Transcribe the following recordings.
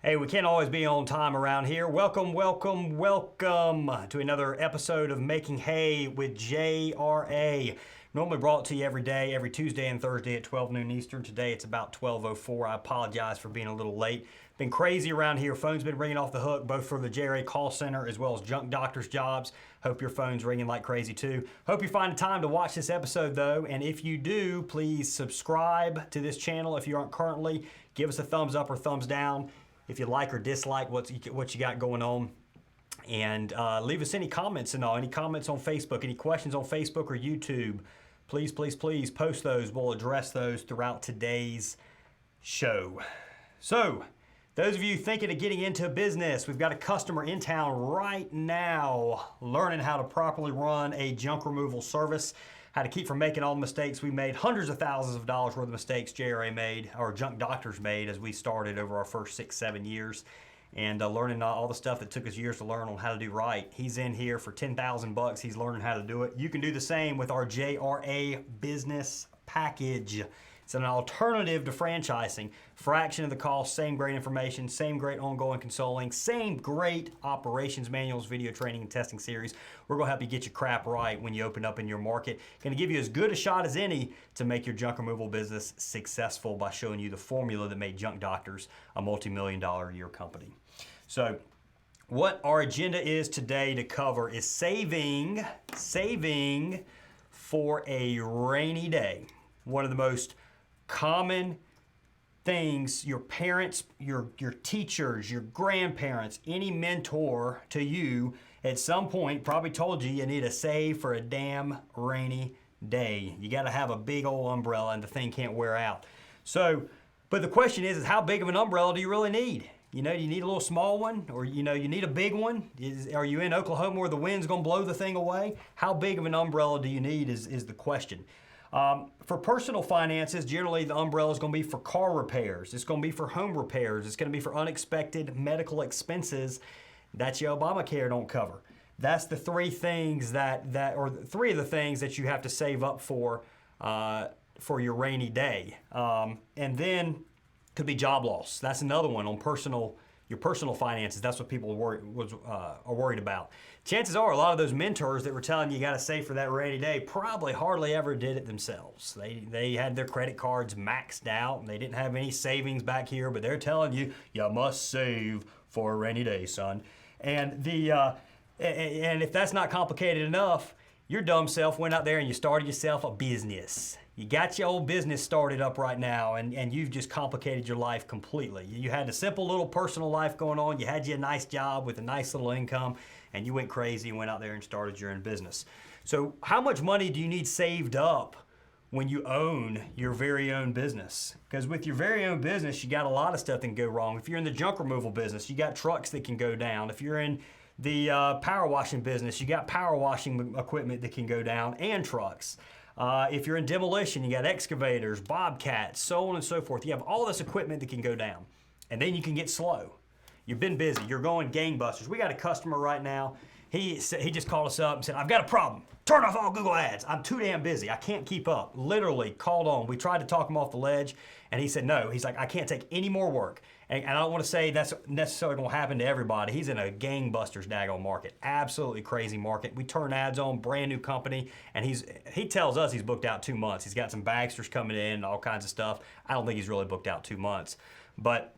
Hey, we can't always be on time around here. Welcome to another episode of Making Hay with JRA. Normally brought to you every day, every Tuesday and Thursday at 12 noon Eastern. Today it's about 12:04. I apologize for being a little late. Been crazy around here. Phone's been ringing off the hook, both for the JRA call center as well as junk doctors' jobs. Hope your phone's ringing like crazy too. Hope you find time to watch this episode though, and if you do, please subscribe to this channel if you aren't currently. Give us a thumbs up or thumbs down if you like or dislike what you got going on. And leave us any comments and all, any comments on Facebook, any questions on Facebook or YouTube. Please post those. We'll address those throughout today's show. So, those of you thinking of getting into business, we've got a customer in town right now learning how to properly run a junk removal service, how to keep from making all the mistakes we made, hundreds of thousands of dollars worth of mistakes JRA made, or junk doctors made as we started over our first 6-7 years, and learning all the stuff that took us years to learn on how to do right. He's in here for 10,000 bucks. He's learning how to do it. You can do the same with our JRA business package. It's an alternative to franchising. Fraction of the cost, same great information, same great ongoing consulting, same great operations manuals, video training, and testing series. We're going to help you get your crap right when you open up in your market. Going to give you as good a shot as any to make your junk removal business successful by showing you the formula that made Junk Doctors a multi-million-dollar a year company. So, what our agenda is today to cover is saving for a rainy day. One of the most common things your parents, your teachers, your grandparents, any mentor to you at some point probably told you need to save for a damn rainy day. You got to have a big old umbrella and the thing can't wear out. So, but the question is how big of an umbrella do you really need? You know, do you need a little small one, or you need a big one? Are you in Oklahoma where the wind's going to blow the thing away? How big of an umbrella do you need is the question. For personal finances, generally the umbrella is going to be for car repairs. It's going to be for home repairs. It's going to be for unexpected medical expenses that your Obamacare don't cover. That's the three things or three of the things that you have to save up for your rainy day. And then could be job loss. That's another one on your personal finances. That's what people are worried about. Chances are a lot of those mentors that were telling you got to save for that rainy day probably hardly ever did it themselves. They had their credit cards maxed out and they didn't have any savings back here, but they're telling you must save for a rainy day, son. And and if that's not complicated enough, your dumb self went out there and you started yourself a business. You got your old business started up right now, and you've just complicated your life completely. You had a simple little personal life going on. You had you a nice job with a nice little income, and you went crazy and went out there and started your own business. So how much money do you need saved up when you own your very own business? Because with your very own business, you got a lot of stuff that can go wrong. If you're in the junk removal business, you got trucks that can go down. If you're in the power washing business, you got power washing equipment that can go down and trucks. If you're in demolition, you got excavators, bobcats, so on and so forth. You have all this equipment that can go down. And then you can get slow. You've been busy. You're going gangbusters. We got a customer right now. He just called us up and said, I've got a problem. Turn off all Google ads. I'm too damn busy. I can't keep up. Literally called on. We tried to talk him off the ledge, and he said no. He's like, I can't take any more work. And I don't want to say that's necessarily going to happen to everybody. He's in a gangbusters daggone market. Absolutely crazy market. We turn ads on, brand new company, and he tells us he's booked out 2 months. He's got some bagsters coming in and all kinds of stuff. I don't think he's really booked out 2 months. But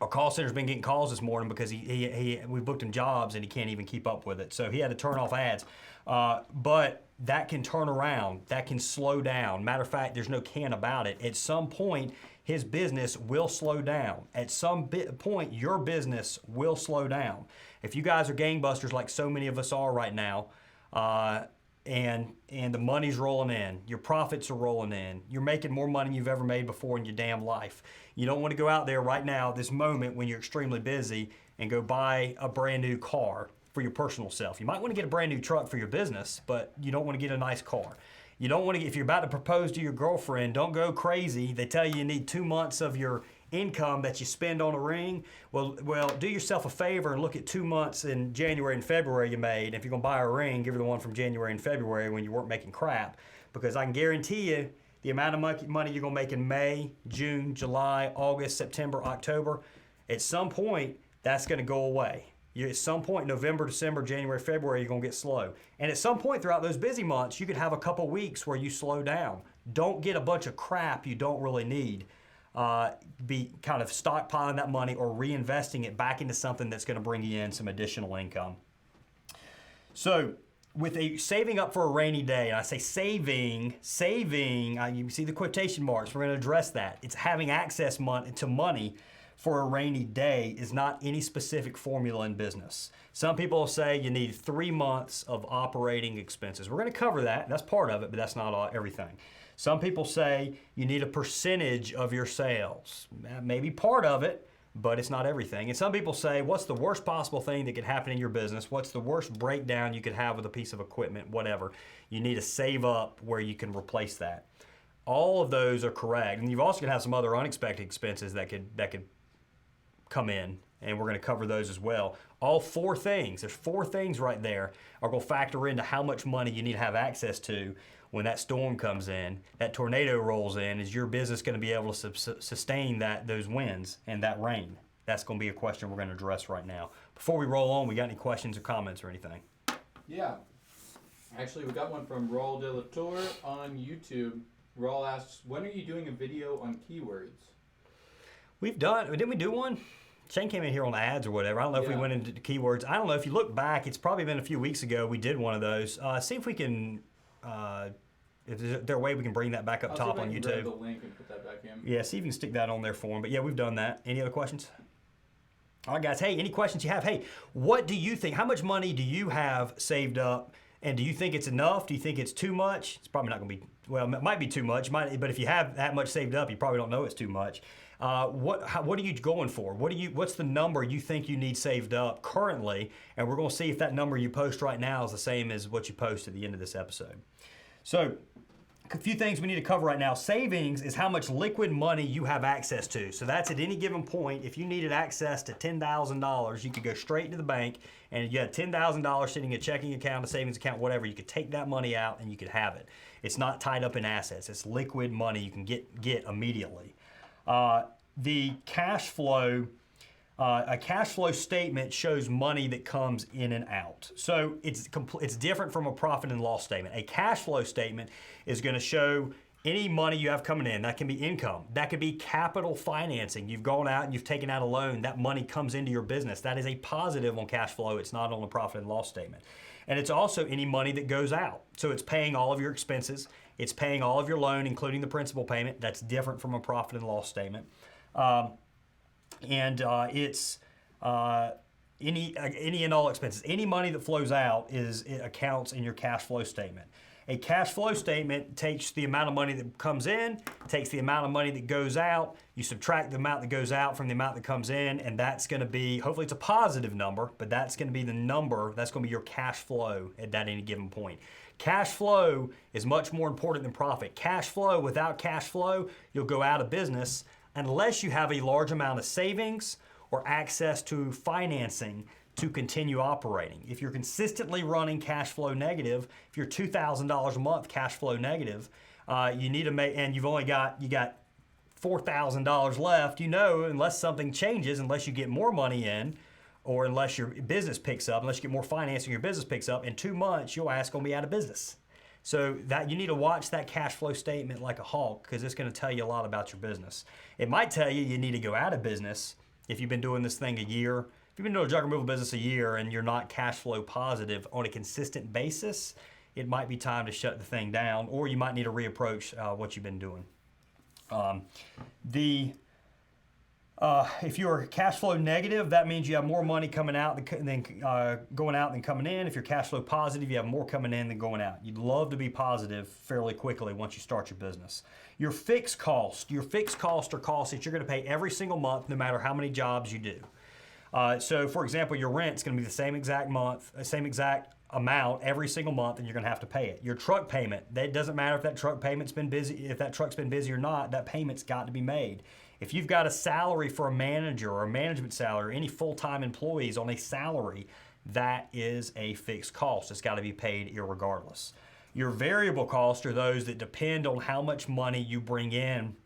our call center's been getting calls this morning because we booked him jobs and he can't even keep up with it. So he had to turn off ads. But that can turn around. That can slow down. Matter of fact, there's no can about it. At some point, his business will slow down. At some point, your business will slow down. If you guys are gangbusters like so many of us are right now, and the money's rolling in, your profits are rolling in, you're making more money than you've ever made before in your damn life. You don't want to go out there right now, this moment when you're extremely busy, and go buy a brand new car for your personal self. You might want to get a brand new truck for your business, but you don't want to get a nice car. You don't want to, if you're about to propose to your girlfriend, don't go crazy. They tell you need 2 months of your income that you spend on a ring. Well, do yourself a favor and look at 2 months in January and February you made. If you're gonna buy a ring, give her the one from January and February when you weren't making crap, because I can guarantee you the amount of money you're gonna make in May, June, July, August, September, October, At some point, that's going to go away. At some point, November, December, January, February, you're going to get slow. And at some point throughout those busy months, you could have a couple weeks where you slow down. Don't get a bunch of crap you don't really need. Be kind of stockpiling that money or reinvesting it back into something that's going to bring you in some additional income. So with saving up for a rainy day, and I say saving, you see the quotation marks, we're going to address that. It's having access to money for a rainy day is not any specific formula in business. Some people say you need 3 months of operating expenses. We're going to cover that. That's part of it, but that's not everything. Some people say you need a percentage of your sales. Maybe part of it, but it's not everything. And some people say, what's the worst possible thing that could happen in your business? What's the worst breakdown you could have with a piece of equipment, whatever? You need to save up where you can replace that. All of those are correct. And you've also going to have some other unexpected expenses that could come in, and we're going to cover those as well. All 4 things, there's 4 things right there, are going to factor into how much money you need to have access to when that storm comes in, that tornado rolls in. Is your business going to be able to sustain those winds and that rain? That's going to be a question we're going to address right now. Before we roll on, we got any questions or comments or anything? Yeah. Actually, we got one from Raul de la Tour on YouTube. Raul asks, when are you doing a video on keywords? Didn't we do one? Shane came in here on ads or whatever. I don't know if we went into keywords. I don't know if you look back, it's probably been a few weeks ago we did one of those. See if we can, if there's a way we can bring that back up top on YouTube. I'll grab the link and put that back in. Yeah, see if you can stick that on there for them. But yeah, we've done that. Any other questions? All right, guys. Hey, any questions you have? Hey, what do you think? How much money do you have saved up? And do you think it's enough? Do you think it's too much? It's probably not going to be, well, it might be too much. But if you have that much saved up, you probably don't know it's too much. What are you going for? What's the number you think you need saved up currently? And we're going to see if that number you post right now is the same as what you post at the end of this episode. So a few things we need to cover right now. Savings is how much liquid money you have access to. So that's at any given point. If you needed access to $10,000, you could go straight into the bank, and you had $10,000 sitting in a checking account, a savings account, whatever. You could take that money out and you could have it. It's not tied up in assets. It's liquid money you can get immediately. The cash flow, a cash flow statement shows money that comes in and out. So it's different from a profit and loss statement. A cash flow statement is going to show any money you have coming in. That can be income. That could be capital financing. You've gone out and you've taken out a loan. That money comes into your business. That is a positive on cash flow. It's not on a profit and loss statement. And it's also any money that goes out. So it's paying all of your expenses. It's paying all of your loan, including the principal payment. That's different from a profit and loss statement. It's any and all expenses. Any money that flows out it accounts in your cash flow statement. A cash flow statement takes the amount of money that comes in, takes the amount of money that goes out, you subtract the amount that goes out from the amount that comes in, and that's going to be, hopefully it's a positive number, but that's going to be the number, that's going to be your cash flow at any given point. Cash flow is much more important than profit. Cash flow, without cash flow, you'll go out of business unless you have a large amount of savings or access to financing to continue operating. If you're consistently running cash flow negative, if you're $2,000 a month cash flow negative, you need to make, and you got $4,000 left, unless something changes, unless you get more money in, or unless your business picks up, unless you get more financing, your business picks up, in 2 months, your ass gonna be out of business. So that you need to watch that cash flow statement like a hawk, because it's gonna tell you a lot about your business. It might tell you need to go out of business if you've been doing this thing a year. If you've been doing a jug removal business a year and you're not cash flow positive on a consistent basis, it might be time to shut the thing down, or you might need to reapproach what you've been doing. If you're cash flow negative, that means you have more money coming out than going out than coming in. If you're cash flow positive, you have more coming in than going out. You'd love to be positive fairly quickly once you start your business. Your fixed costs are costs that you're going to pay every single month, no matter how many jobs you do. So, for example, your rent's going to be the same exact amount every single month, and you're going to have to pay it. Your truck payment, that doesn't matter if that truck payment's been busy, if that truck's been busy or not, that payment's got to be made. If you've got a salary for a manager or a management salary, or any full-time employees on a salary, that is a fixed cost. It's got to be paid irregardless. Your variable costs are those that depend on how much money you bring in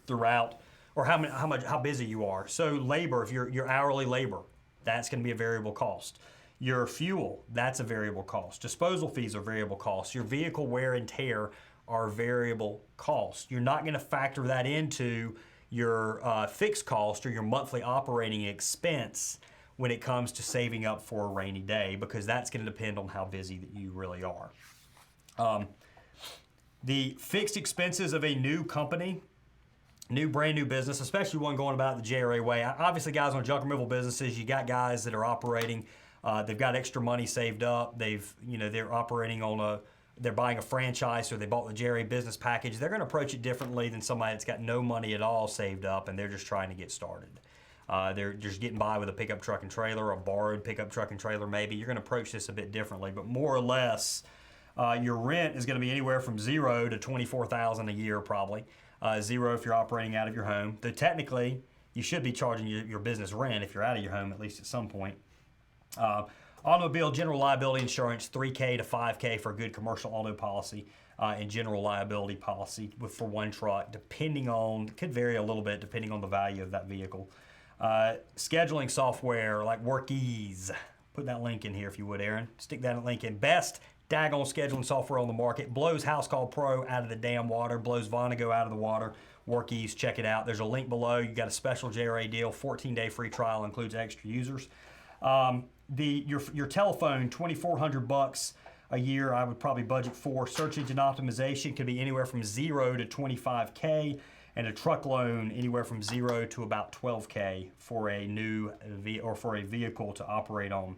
throughout or how busy you are. So labor, if your hourly labor, that's going to be a variable cost. Your fuel, that's a variable cost. Disposal fees are variable costs. Your vehicle wear and tear are variable costs. You're not going to factor that into your fixed cost or your monthly operating expense when it comes to saving up for a rainy day, because that's going to depend on how busy that you really are. The fixed expenses of a new company, brand new business, especially one going about the JRA way. Obviously, guys on junk removal businesses, you got guys that are operating. They've got extra money saved up. They're operating on they're buying a franchise, or they bought the JRA business package. They're going to approach it differently than somebody that's got no money at all saved up and they're just trying to get started. They're just getting by with a pickup truck and trailer, a borrowed pickup truck and trailer maybe. You're going to approach this a bit differently, but more or less, your rent is going to be anywhere from $0 to $24,000 a year probably. $0 if you're operating out of your home. Though technically, you should be charging your business rent if you're out of your home, at least at some point. Automobile general liability insurance, $3K to $5K for a good commercial auto policy, and general liability policy for one truck, could vary a little bit depending on the value of that vehicle. Scheduling software like WorkEase. Put that link in here if you would, Aaron. Stick that link in. Best daggone scheduling software on the market. Blows House Call Pro out of the damn water. Blows Vonnegut out of the water. WorkEase, check it out. There's a link below. You got a special JRA deal. 14-day free trial, includes extra users. Your telephone, $2,400 a year. I would probably budget for. Search engine optimization could be anywhere from $0 to $25K, and a truck loan anywhere from $0 to about $12K for a vehicle to operate on.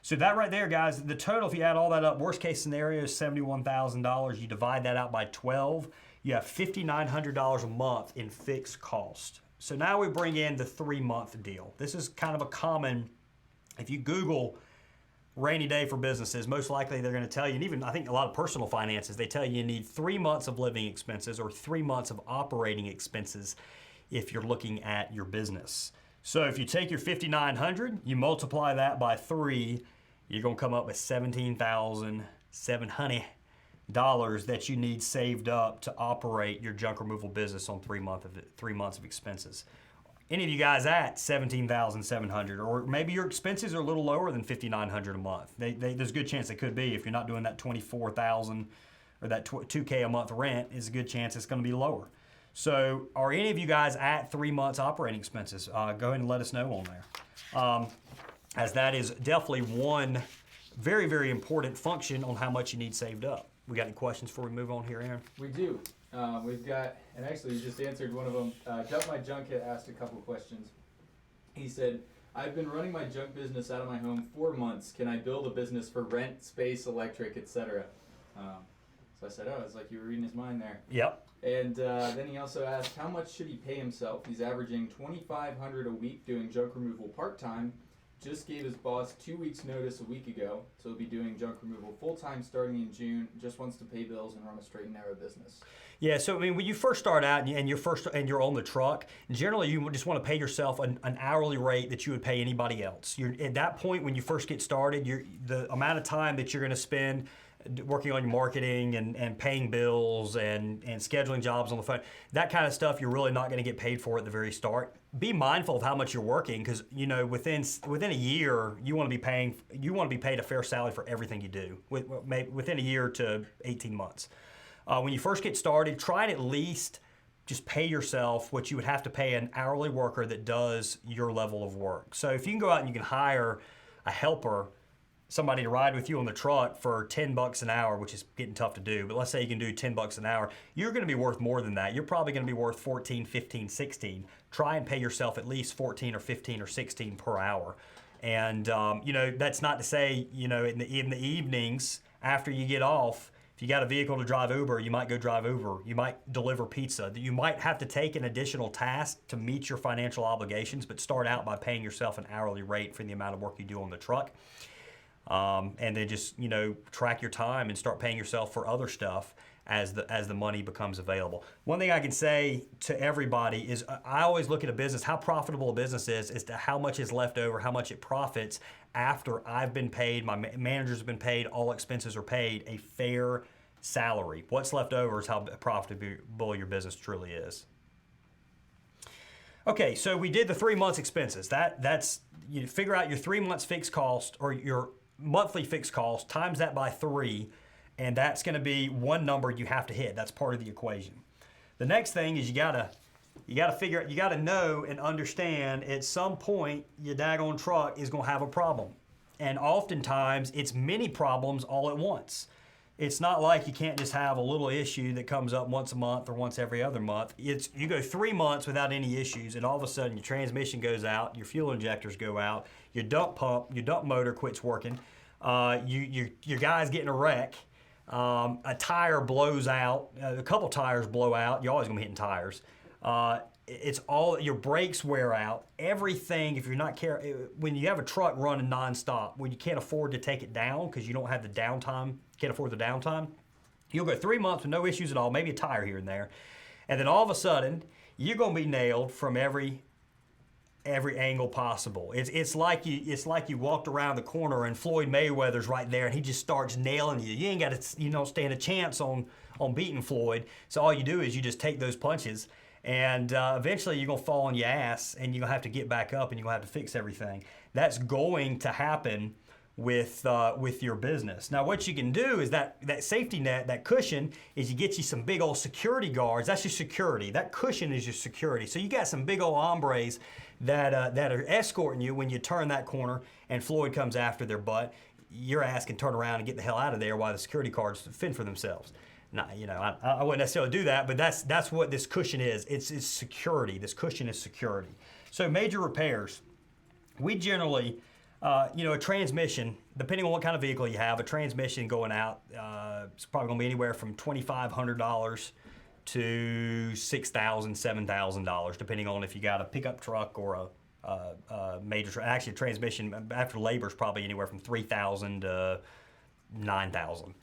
So that right there, guys, the total, if you add all that up, worst case scenario is $71,000. You divide that out by 12, you have $5,900 a month in fixed cost. So now we bring in the 3-month deal. This is kind of a common, if you Google rainy day for businesses, most likely they're going to tell you, and even I think a lot of personal finances, they tell you need 3 months of living expenses or 3 months of operating expenses if you're looking at your business. So if you take your $5,900, you multiply that by 3, you're going to come up with $17,700 that you need saved up to operate your junk removal business on 3 months of expenses. Any of you guys at $17,700, or maybe your expenses are a little lower than $5,900 a month. There's a good chance they could be. If you're not doing that $24,000 or that $2K a month rent, is a good chance it's going to be lower. So are any of you guys at 3 months operating expenses? Go ahead and let us know on there. As that is definitely one very, very important function on how much you need saved up. We got any questions before we move on here, Aaron? We do. We've got, and actually you just answered one of them. Dump My Junk asked a couple questions. He said, I've been running my junk business out of my home 4 months. Can I build a business for rent, space, electric, etc.? So I said, oh, it's like you were reading his mind there. Yep. And then he also asked, how much should he pay himself? He's averaging $2,500 a week doing junk removal part-time. Just gave his boss 2 weeks notice a week ago, so he'll be doing junk removal full-time starting in June. Just wants to pay bills and run a straight and narrow business. Yeah, so I mean, when you first start out and you're on the truck, generally you just want to pay yourself an hourly rate that you would pay anybody else. You're at that point when you first get started, the amount of time that you're going to spend working on your marketing and paying bills and scheduling jobs on the phone, that kind of stuff, you're really not going to get paid for at the very start. Be mindful of how much you're working, because within a year you want to be paid a fair salary for everything you do within a year to 18 months. When you first get started, try and at least just pay yourself what you would have to pay an hourly worker that does your level of work. So if you can go out and you can hire a helper, somebody to ride with you on the truck for $10 an hour, which is getting tough to do, but let's say you can do $10 an hour, you're going to be worth more than that. You're probably going to be worth 14, 15, 16. Try and pay yourself at least 14 or 15 or 16 per hour. And that's not to say, in the evenings after you get off, if you got a vehicle to drive Uber, you might go drive Uber. You might deliver pizza. You might have to take an additional task to meet your financial obligations, but start out by paying yourself an hourly rate for the amount of work you do on the truck. And then just, track your time and start paying yourself for other stuff as the money becomes available. One thing I can say to everybody is I always look at a business, how profitable a business is to how much is left over, how much it profits after I've been paid, my managers have been paid, all expenses are paid, a fair salary. What's left over is how profitable your business truly is. Okay, so we did the 3 months expenses. That's you figure out your 3 months fixed cost or your monthly fixed cost, times that by 3, and that's going to be one number you have to hit. That's part of the equation. The next thing is you gotta figure out, you gotta know and understand at some point your daggone truck is going to have a problem, and oftentimes it's many problems all at once. It's not like you can't just have a little issue that comes up once a month or once every other month. It's you go 3 months without any issues, and all of a sudden your transmission goes out, your fuel injectors go out, your dump motor quits working, your guy's getting a wreck, a tire blows out, a couple tires blow out. You're always gonna be hitting tires. It's all your brakes wear out. Everything, if you're not when you have a truck running nonstop, when you can't afford to take it down because you don't have the downtime, can't afford the downtime, you'll go 3 months with no issues at all, maybe a tire here and there, and then all of a sudden you're going to be nailed from every angle possible. It's like you walked around the corner and Floyd Mayweather's right there and he just starts nailing you. You ain't got to stand a chance on beating Floyd. So all you do is you just take those punches. And eventually you're going to fall on your ass and you're going to have to get back up and you're going to have to fix everything. That's going to happen with your business. Now what you can do is that safety net, that cushion, is you get you some big old security guards. That's your security. That cushion is your security. So you got some big old hombres that are escorting you when you turn that corner and Floyd comes after their butt. Your ass can turn around and get the hell out of there while the security guards fend for themselves. Now, I wouldn't necessarily do that, but that's what this cushion is. It's security. This cushion is security. So major repairs, we generally, a transmission, depending on what kind of vehicle you have, a transmission going out, it's probably going to be anywhere from $2,500 to $6,000, $7,000, depending on if you got a pickup truck or a major truck. Actually, a transmission after labor is probably anywhere from $3,000 to $9,000.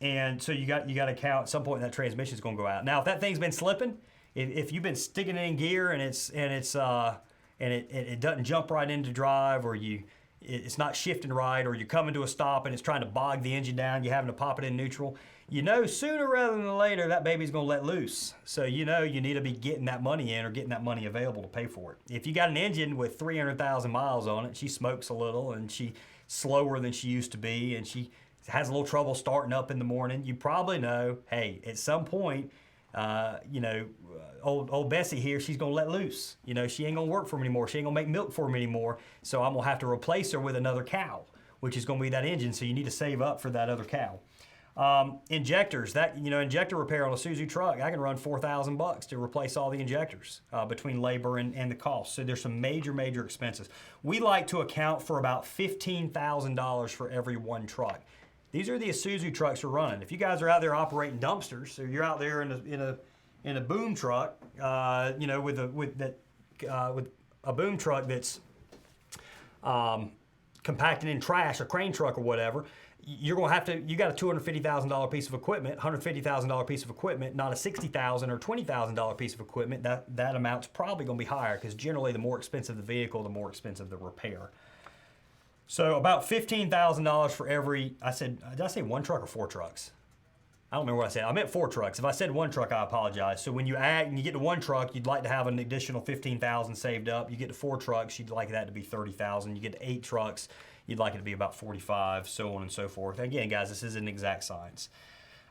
And so you got to count at some point that transmission is going to go out. Now, if that thing's been slipping, if you've been sticking it in gear and it doesn't jump right into drive, or it's not shifting right, or you're coming to a stop and it's trying to bog the engine down, you're having to pop it in neutral, sooner rather than later that baby's going to let loose. So you need to be getting that money in or getting that money available to pay for it. If you got an engine with 300,000 miles on it, she smokes a little and she's slower than she used to be, and she has a little trouble starting up in the morning, you probably know, hey, at some point, old Bessie here, she's gonna let loose. She ain't gonna work for me anymore. She ain't gonna make milk for me anymore. So I'm gonna have to replace her with another cow, which is gonna be that engine. So you need to save up for that other cow. Injectors, injector repair on a Suzu truck, I can run $4,000 to replace all the injectors between labor and the cost. So there's some major expenses. We like to account for about $15,000 for every one truck. These are the Isuzu trucks we're running. If you guys are out there operating dumpsters, so you're out there in a boom truck, with a boom truck that's compacting in trash, a crane truck or whatever, you got a $250,000 piece of equipment, $150,000 piece of equipment, not a $60,000 or $20,000 piece of equipment. That amount's probably going to be higher because generally the more expensive the vehicle, the more expensive the repair. So about $15,000 for every, did I say one truck or 4 trucks? I don't remember what I said. I meant 4 trucks. If I said 1 truck, I apologize. So when you add and you get to 1 truck, you'd like to have an additional $15,000 saved up. You get to 4 trucks, you'd like that to be $30,000. You get to 8 trucks, you'd like it to be about $45,000, so on and so forth. Again, guys, this isn't exact science.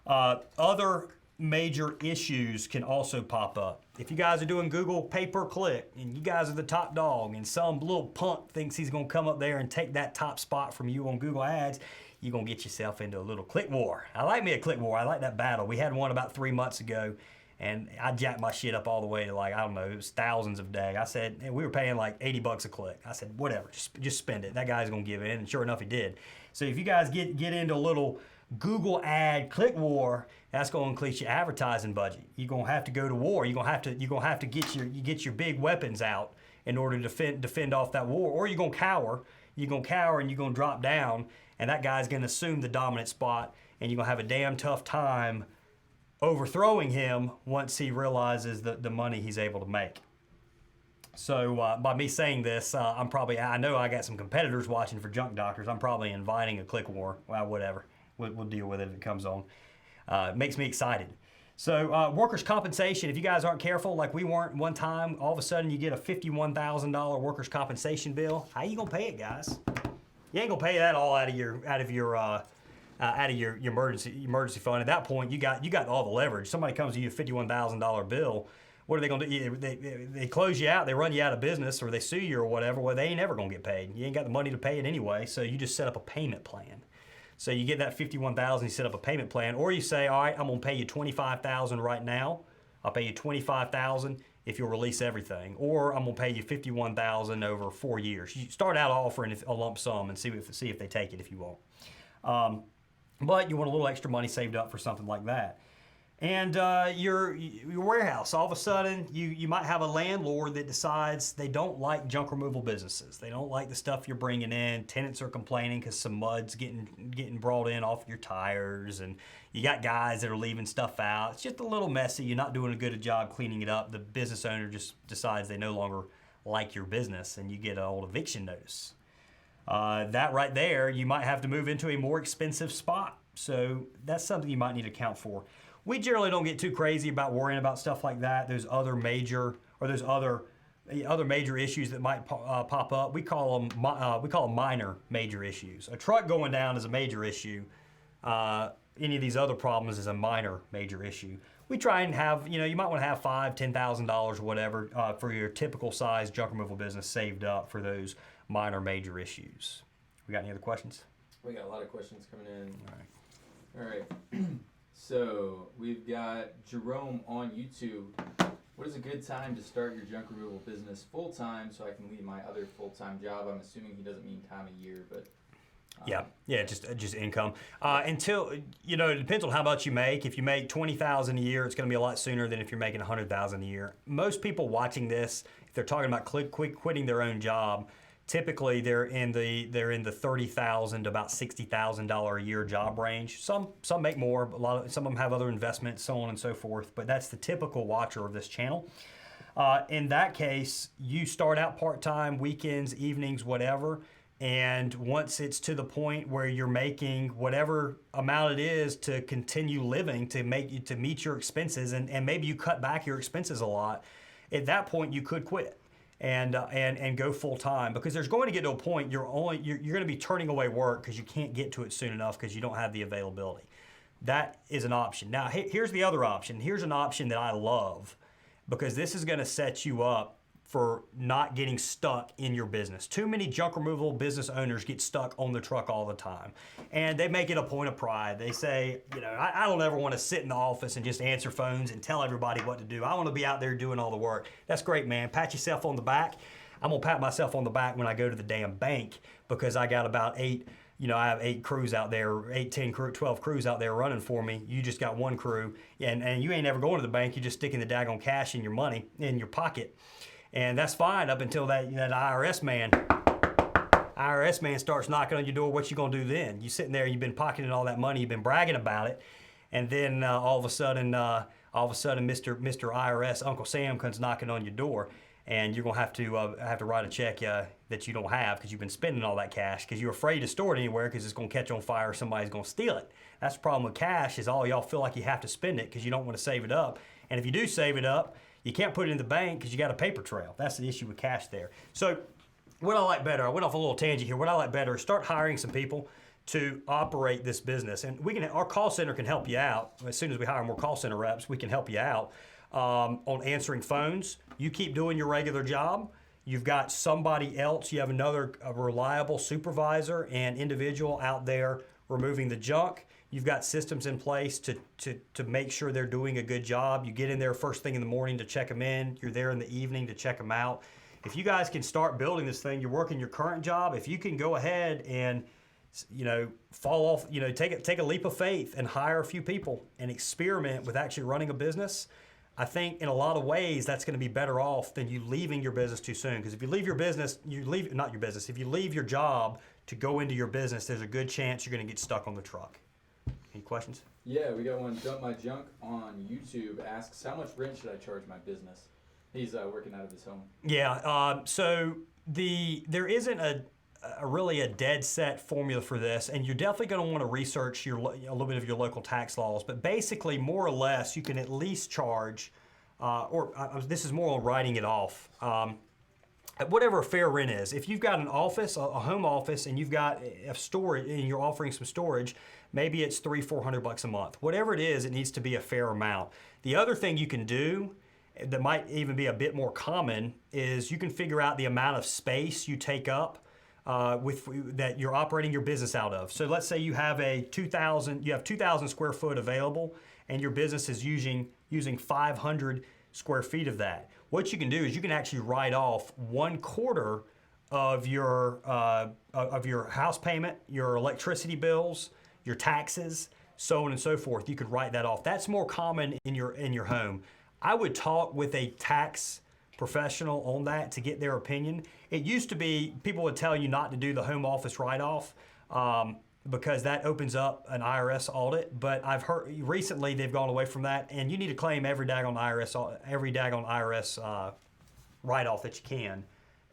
Other major issues can also pop up. If you guys are doing Google pay-per-click and you guys are the top dog and some little punk thinks he's going to come up there and take that top spot from you on Google Ads, you're going to get yourself into a little click war. I like me a click war. I like that battle. We had one about 3 months ago, and I jacked my shit up all the way to it was thousands a day. I said, and we were paying like $80 a click. I said, whatever, just spend it. That guy's going to give in, and sure enough, he did. So if you guys get into a little Google ad click war, that's going to increase your advertising budget. You're going to have to go to war. You're going to have to get your big weapons out in order to defend off that war, or you're going to cower. You're going to cower and you're going to drop down, and that guy's going to assume the dominant spot, and you're going to have a damn tough time overthrowing him once he realizes the money he's able to make. So by me saying this, I know I got some competitors watching for junk doctors. I'm probably inviting a click war. Well, whatever. We'll deal with it if it comes on. It makes me excited. So workers' compensation, if you guys aren't careful, like we weren't one time, all of a sudden you get a $51,000 workers' compensation bill. How you gonna pay it, guys? You ain't gonna pay that all out of your emergency fund. At that point, you got all the leverage. Somebody comes to you with a $51,000 bill. What are they gonna do? They close you out, they run you out of business, or they sue you or whatever. Well, they ain't ever gonna get paid. You ain't got the money to pay it anyway, so you just set up a payment plan. So you get that $51,000, you set up a payment plan, or you say, all right, I'm gonna pay you $25,000 right now. I'll pay you $25,000 if you'll release everything, or I'm gonna pay you $51,000 over 4 years. You start out offering a lump sum and see if they take it if you want. But you want a little extra money saved up for something like that. And your warehouse, all of a sudden, you might have a landlord that decides they don't like junk removal businesses. They don't like the stuff you're bringing in. Tenants are complaining because some mud's getting brought in off your tires, and you got guys that are leaving stuff out. It's just a little messy. You're not doing a good job cleaning it up. The business owner just decides they no longer like your business, and you get an old eviction notice. That right there, you might have to move into a more expensive spot. So that's something you might need to account for. We generally don't get too crazy about worrying about stuff like that. There's other major issues that might pop up. We call them minor major issues. A truck going down is a major issue. Any of these other problems is a minor major issue. We try and have, you might want to have $5,000, $10,000 or whatever for your typical size junk removal business saved up for those minor major issues. We got any other questions? We got a lot of questions coming in. All right. All right. So we've got Jerome on YouTube. What is a good time to start your junk removal business full time so I can leave my other full time job? I'm assuming he doesn't mean time of year, but yeah, just income. Until it depends on how much you make. If you make $20,000 a year, it's going to be a lot sooner than if you're making $100,000 a year. Most people watching this, if they're talking about quitting their own job, typically they're in the $30,000 to about $60,000 a year job range. Some make more, but some of them have other investments, so on and so forth. But that's the typical watcher of this channel. In that case, you start out part-time, weekends, evenings, whatever. And once it's to the point where you're making whatever amount it is to continue living, to meet your expenses, and maybe you cut back your expenses a lot, at that point you could quit and go full time, because there's going to get to a point you're going to be turning away work because you can't get to it soon enough because you don't have the availability. That is an option. Now here's the other option. Here's an option that I love, because this is going to set you up for not getting stuck in your business. Too many junk removal business owners get stuck on the truck all the time. And they make it a point of pride. They say, I don't ever want to sit in the office and just answer phones and tell everybody what to do. I want to be out there doing all the work. That's great, man. Pat yourself on the back. I'm gonna pat myself on the back when I go to the damn bank, because I got about I have 8 crews out there, 8, 10, 12 crews out there running for me. You just got 1 crew, and you ain't ever going to the bank. You're just sticking the daggone cash in your money, in your pocket. And that's fine up until that IRS man starts knocking on your door. What you gonna do then? You sitting there, you've been pocketing all that money, you've been bragging about it, and then all of a sudden, Mr. IRS, Uncle Sam comes knocking on your door, and you're gonna have to write a check that you don't have because you've been spending all that cash because you're afraid to store it anywhere because it's gonna catch on fire or somebody's gonna steal it. That's the problem with cash, is all y'all feel like you have to spend it because you don't want to save it up. And if you do save it up, you can't put it in the bank because you got a paper trail. That's the issue with cash there. So what I like better, I went off a little tangent here. What I like better is start hiring some people to operate this business. And our call center can help you out. As soon as we hire more call center reps, we can help you out on answering phones. You keep doing your regular job. You've got somebody else. You have a reliable supervisor and individual out there removing the junk. You've got systems in place to make sure they're doing a good job. You get in there first thing in the morning to check them in. You're there in the evening to check them out. If you guys can start building this thing, you're working your current job. If you can go ahead and fall off, take a leap of faith and hire a few people and experiment with actually running a business, I think in a lot of ways that's going to be better off than you leaving your business too soon. Because if you leave your business, if you leave your job to go into your business, there's a good chance you're going to get stuck on the truck. Any questions? Yeah, we got one. Dump My Junk on YouTube asks, how much rent should I charge my business? He's working out of his home. Yeah, so there isn't a dead set formula for this, and you're definitely going to want to research a little bit of your local tax laws. But basically, more or less, you can at least charge, this is more on writing it off. Whatever a fair rent is. If you've got an office, a home office, and you've got a storage, and you're offering some storage, maybe it's $300-400 a month. Whatever it is, it needs to be a fair amount. The other thing you can do that might even be a bit more common is you can figure out the amount of space you take up that you're operating your business out of. So let's say you have 2,000 square foot available, and your business is using 500 square feet of that. What you can do is you can actually write off 1/4 of your house payment, your electricity bills, your taxes, so on and so forth. You could write that off. That's more common in your home. I would talk with a tax professional on that to get their opinion. It used to be people would tell you not to do the home office write-off because that opens up an IRS audit. But I've heard recently they've gone away from that, and you need to claim every daggone IRS write-off that you can,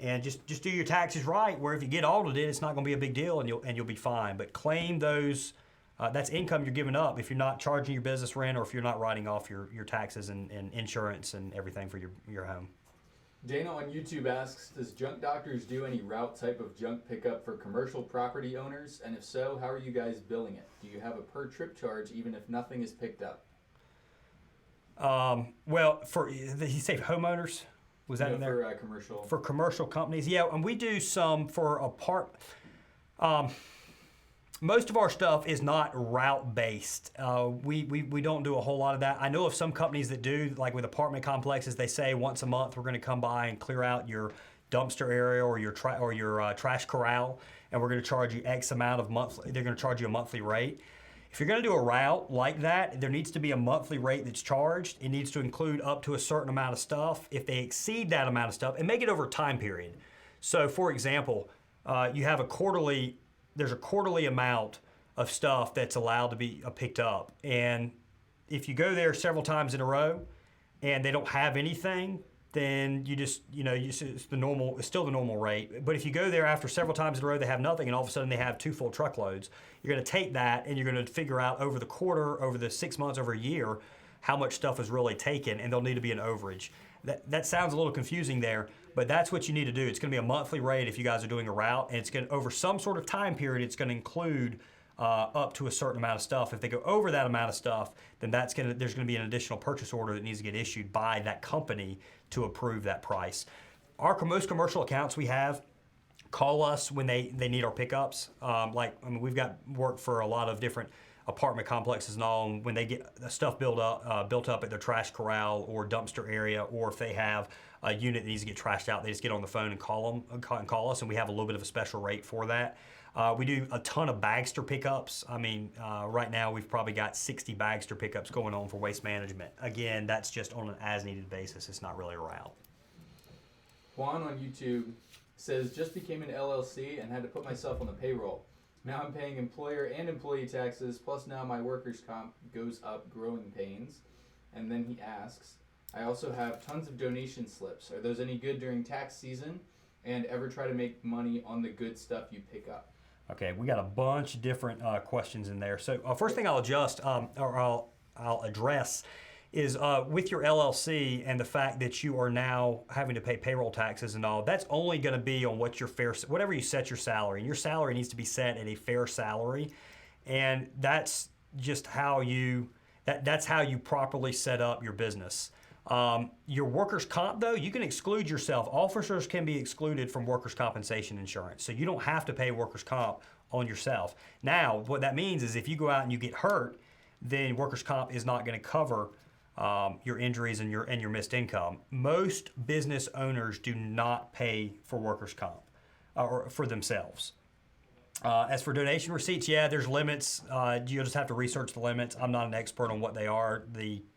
and just do your taxes right. Where if you get audited, it's not going to be a big deal, and you'll be fine. But claim those. That's income you're giving up if you're not charging your business rent or if you're not writing off your taxes and insurance and everything for your home. Dana on YouTube asks, does Junk Doctors do any route type of junk pickup for commercial property owners? And if so, how are you guys billing it? Do you have a per trip charge even if nothing is picked up? Well, he said homeowners? Was that in there? For commercial. For commercial companies, yeah. And we do some for most of our stuff is not route based. We don't do a whole lot of that. I know of some companies that do, like with apartment complexes, they say once a month we're going to come by and clear out your dumpster area or your trash corral, and we're going to charge you X amount of monthly. They're going to charge you a monthly rate. If you're going to do a route like that, there needs to be a monthly rate that's charged. It needs to include up to a certain amount of stuff. If they exceed that amount of stuff, and make it over a time period. So, for example, you have there's a quarterly amount of stuff that's allowed to be picked up. And if you go there several times in a row and they don't have anything, then it's still the normal rate. But if you go there after several times in a row, they have nothing, and all of a sudden they have 2 full truckloads, you're going to take that and you're going to figure out over the quarter, over the 6 months, over a year, how much stuff is really taken, and there'll need to be an overage. That sounds a little confusing there, but that's what you need to do. It's going to be a monthly rate if you guys are doing a route, and it's going to, over some sort of time period, it's going to include up to a certain amount of stuff. If they go over that amount of stuff, then there's going to be an additional purchase order that needs to get issued by that company to approve that price. Most commercial accounts we have call us when they need our pickups. We've got work for a lot of different apartment complexes and all, and when they get stuff built up at their trash corral or dumpster area, or if they have a unit that needs to get trashed out, they just get on the phone and call us, and we have a little bit of a special rate for that. We do a ton of bagster pickups. Right now we've probably got 60 bagster pickups going on for waste management. Again, that's just on an as-needed basis. It's not really a route. Juan on YouTube says, just became an LLC and had to put myself on the payroll. Now I'm paying employer and employee taxes, plus now my workers' comp goes up growing pains. And then he asks, I also have tons of donation slips. Are those any good during tax season? And ever try to make money on the good stuff you pick up? Okay, we got a bunch of different questions in there. So first thing I'll address is with your LLC and the fact that you are now having to pay payroll taxes and all. That's only going to be on what your whatever you set your salary. And your salary needs to be set at a fair salary, and that's just how that's how you properly set up your business. Your workers' comp, though, you can exclude yourself. Officers can be excluded from workers' compensation insurance, so you don't have to pay workers' comp on yourself. Now, what that means is if you go out and you get hurt, then workers' comp is not going to cover your injuries and your missed income. Most business owners do not pay for workers' comp or for themselves. As for donation receipts, yeah, there's limits. You'll just have to research the limits. I'm not an expert on what they are.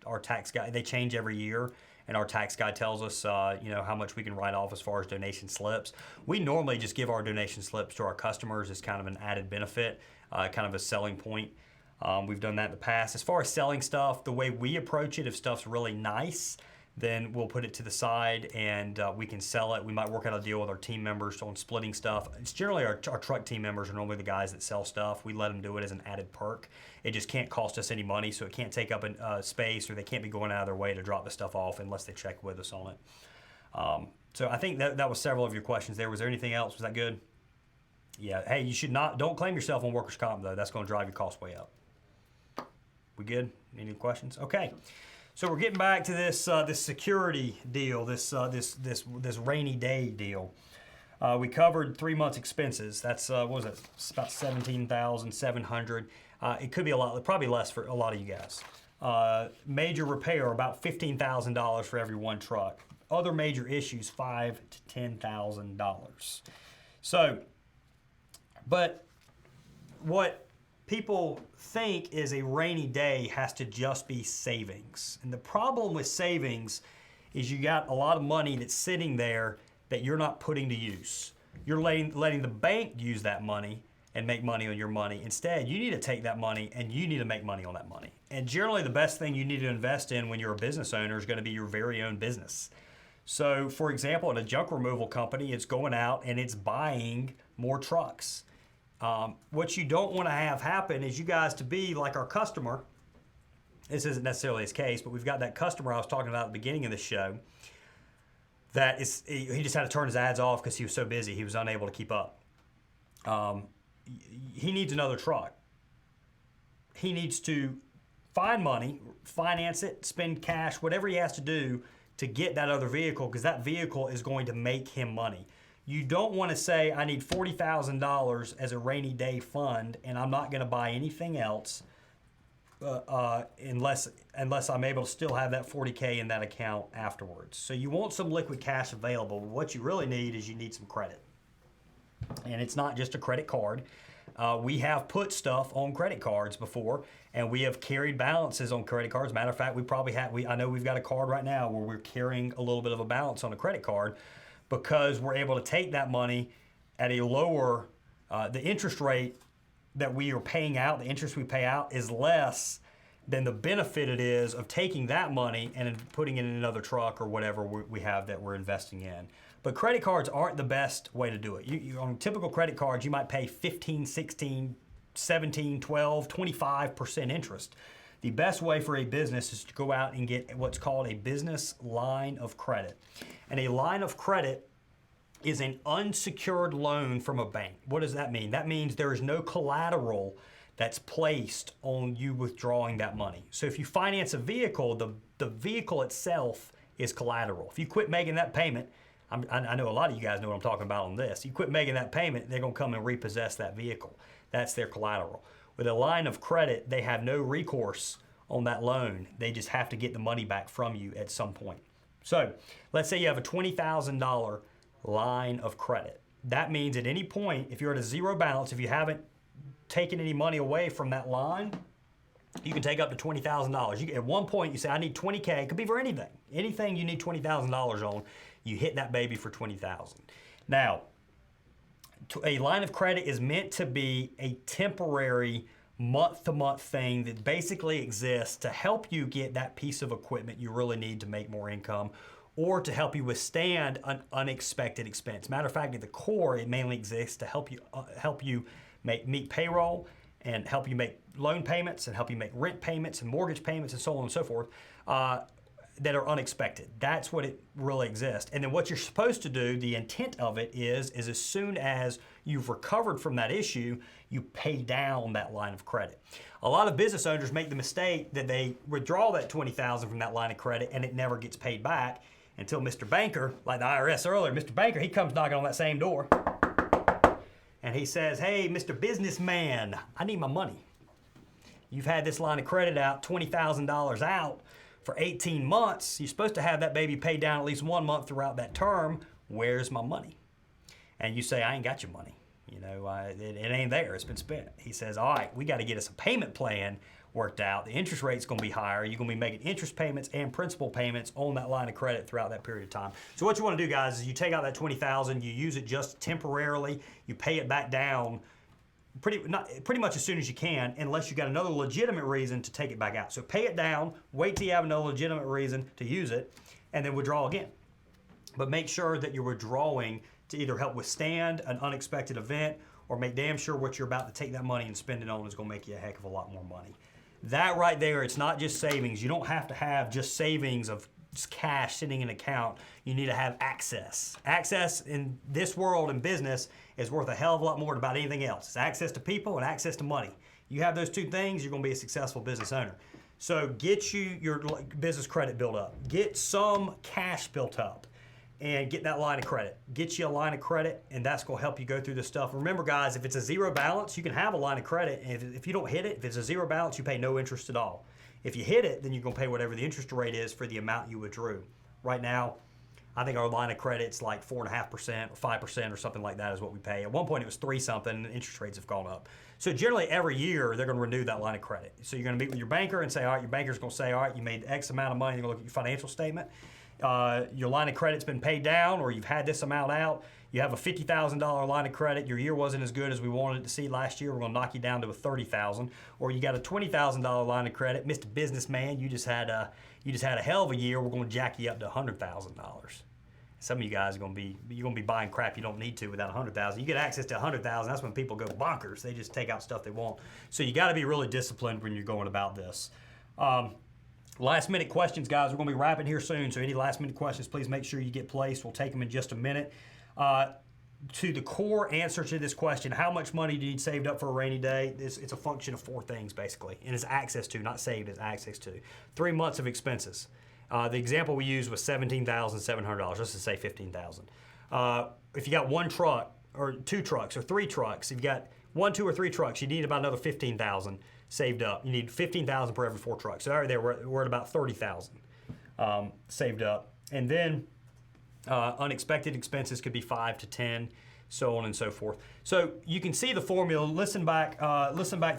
Our tax guy, they change every year, and our tax guy tells us, how much we can write off as far as donation slips. We normally just give our donation slips to our customers as kind of an added benefit, kind of a selling point. We've done that in the past. As far as selling stuff, the way we approach it, if stuff's really nice, then we'll put it to the side and we can sell it. We might work out a deal with our team members on splitting stuff. It's generally our truck team members are normally the guys that sell stuff. We let them do it as an added perk. It just can't cost us any money, so it can't take up space, or they can't be going out of their way to drop the stuff off unless they check with us on it. So I think that was several of your questions there. Was there anything else? Was that good? Yeah. Hey, you should don't claim yourself on workers' comp, though. That's going to drive your cost way up. We good? Any questions? Okay. So we're getting back to this security deal, this rainy day deal. We covered 3 months expenses. That's what was it? It's about $17,700. It could be a lot, probably less for a lot of you guys. Major repair, about $15,000 for every one truck. Other major issues, $5,000 to $10,000. So, but what people think is a rainy day has to just be savings. And the problem with savings is you got a lot of money that's sitting there that you're not putting to use. You're letting the bank use that money and make money on your money. Instead, you need to take that money and you need to make money on that money. And generally, the best thing you need to invest in when you're a business owner is going to be your very own business. So, for example, in a junk removal company, it's going out and it's buying more trucks. What you don't want to have happen is you guys to be like our customer. This isn't necessarily his case, but we've got that customer I was talking about at the beginning of the show that he just had to turn his ads off because he was so busy. He was unable to keep up. He needs another truck. He needs to find money, finance it, spend cash, whatever he has to do to get that other vehicle, because that vehicle is going to make him money. You don't want to say, I need $40,000 as a rainy day fund, and I'm not going to buy anything else unless I'm able to still have that $40K in that account afterwards. So you want some liquid cash available. What you really need is you need some credit. And it's not just a credit card. We have put stuff on credit cards before, and we have carried balances on credit cards. Matter of fact, I know we've got a card right now where we're carrying a little bit of a balance on a credit card, because we're able to take that money at a lower, the interest rate that we are paying out, the interest we pay out is less than the benefit it is of taking that money and putting it in another truck or whatever we have that we're investing in. But credit cards aren't the best way to do it. On typical credit cards, you might pay 15, 16, 17, 12, 25% interest. The best way for a business is to go out and get what's called a business line of credit. And a line of credit is an unsecured loan from a bank. What does that mean? That means there is no collateral that's placed on you withdrawing that money. So if you finance a vehicle, the vehicle itself is collateral. If you quit making that payment, I know a lot of you guys know what I'm talking about on this. You quit making that payment, they're going to come and repossess that vehicle. That's their collateral. With a line of credit, they have no recourse on that loan. They just have to get the money back from you at some point. So let's say you have a $20,000 line of credit. That means at any point, if you're at a zero balance, if you haven't taken any money away from that line, you can take up to $20,000. At one point, you say, I need $20K. It could be for anything. Anything you need $20,000 on, you hit that baby for $20,000. Now, a line of credit is meant to be a temporary month-to-month thing that basically exists to help you get that piece of equipment you really need to make more income, or to help you withstand an unexpected expense. Matter of fact, at the core, it mainly exists to help you meet payroll and help you make loan payments and help you make rent payments and mortgage payments and so on and so forth that are unexpected. That's what it really exists. And then what you're supposed to do, the intent of it is as soon as you've recovered from that issue, you pay down that line of credit. A lot of business owners make the mistake that they withdraw that $20,000 from that line of credit and it never gets paid back until Mr. Banker, like the IRS earlier, Mr. Banker, he comes knocking on that same door and he says, hey, Mr. Businessman, I need my money. You've had this line of credit out, $20,000 out for 18 months. You're supposed to have that baby paid down at least 1 month throughout that term. Where's my money? And you say, I ain't got your money. It ain't there. It's been spent. He says, all right, we got to get us a payment plan worked out. The interest rate's going to be higher. You're going to be making interest payments and principal payments on that line of credit throughout that period of time. So what you want to do, guys, is you take out that $20,000, you use it just temporarily, you pay it back down pretty much as soon as you can, unless you got another legitimate reason to take it back out. So pay it down, wait till you have another legitimate reason to use it, and then withdraw again. But make sure that you're withdrawing to either help withstand an unexpected event or make damn sure what you're about to take that money and spend it on is going to make you a heck of a lot more money. That right there, it's not just savings. You don't have to have just savings of just cash sitting in an account. You need to have access. Access in this world and business is worth a hell of a lot more than about anything else. It's access to people and access to money. You have those two things, you're going to be a successful business owner. So get you your business credit built up. Get some cash built up and get that line of credit. Get you a line of credit, and that's going to help you go through this stuff. Remember, guys, if it's a zero balance, you can have a line of credit. And if you don't hit it, if it's a zero balance, you pay no interest at all. If you hit it, then you're going to pay whatever the interest rate is for the amount you withdrew. Right now, I think our line of credit's like 4.5% or 5% or something like that is what we pay. At one point, it was 3 something, and interest rates have gone up. So generally, every year, they're going to renew that line of credit. So you're going to meet with your banker and say, all right, your banker's going to say, all right, you made X amount of money. They're going to look at your financial statement. Your line of credit's been paid down, or you've had this amount out. You have a $50,000 line of credit. Your year wasn't as good as we wanted it to see last year. We're going to knock you down to a $30,000. Or you got a $20,000 line of credit, Mr. Businessman. You just had a hell of a year. We're going to jack you up to $100,000. Some of you guys are going to be buying crap you don't need to without $100,000. You get access to $100,000. That's when people go bonkers. They just take out stuff they want. So you got to be really disciplined when you're going about this. Last minute questions, guys. We're going to be wrapping here soon. So any last minute questions, please make sure you get placed. We'll take them in just a minute. To the core answer to this question, how much money do you need saved up for a rainy day? It's a function of 4 things, basically. And it's access to, not saved, it's access to. 3 months of expenses. The example we used was $17,700. Let's just say $15,000. If you got 1 truck, or 2 trucks, or 3 trucks, if you got 1, 2, or 3 trucks, you need about another $15,000 saved up. You need $15,000 per every 4 trucks. So right there, we're at about $30,000 saved up. And then unexpected expenses could be 5 to 10, so on and so forth. So you can see the formula. Listen back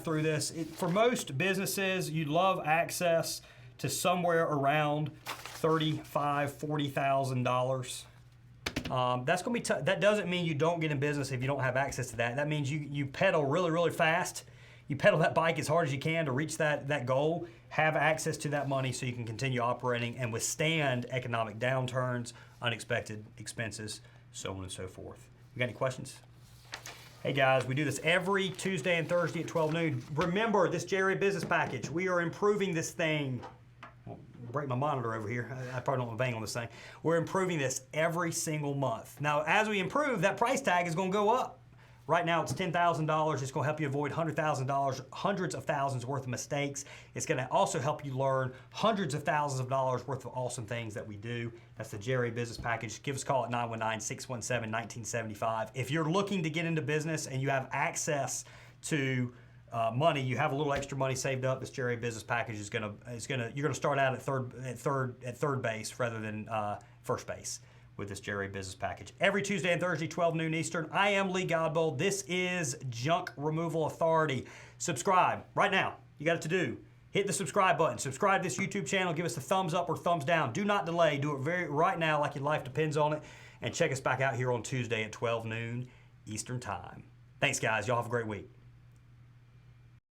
through this. For most businesses, you'd love access to somewhere around $35,000, $40,000. That's going to be that doesn't mean you don't get in business if you don't have access to that. That means you pedal really, really fast. You pedal that bike as hard as you can to reach that goal. Have access to that money so you can continue operating and withstand economic downturns, unexpected expenses, so on and so forth. You got any questions? Hey guys, we do this every Tuesday and Thursday at 12 noon. Remember this JRA business package. We are improving this thing. I'll break my monitor over here. I probably don't want to bang on this thing. We're improving this every single month. Now, as we improve, that price tag is going to go up. Right now, it's $10,000. It's going to help you avoid $100,000, hundreds of thousands worth of mistakes. It's going to also help you learn hundreds of thousands of dollars worth of awesome things that we do. That's the JRA Business Package. Give us a call at 919-617-1975. If you're looking to get into business and you have access to money, you have a little extra money saved up, this JRA Business Package you're gonna start out at third base rather than first base with this JRA Business Package. Every Tuesday and Thursday, 12 noon Eastern. I am Lee Godbold. This is Junk Removal Authority. Subscribe right now. You got it to do. Hit the subscribe button. Subscribe to this YouTube channel. Give us a thumbs up or thumbs down. Do not delay. Do it right now like your life depends on it. And check us back out here on Tuesday at 12 noon Eastern Time. Thanks, guys. Y'all have a great week.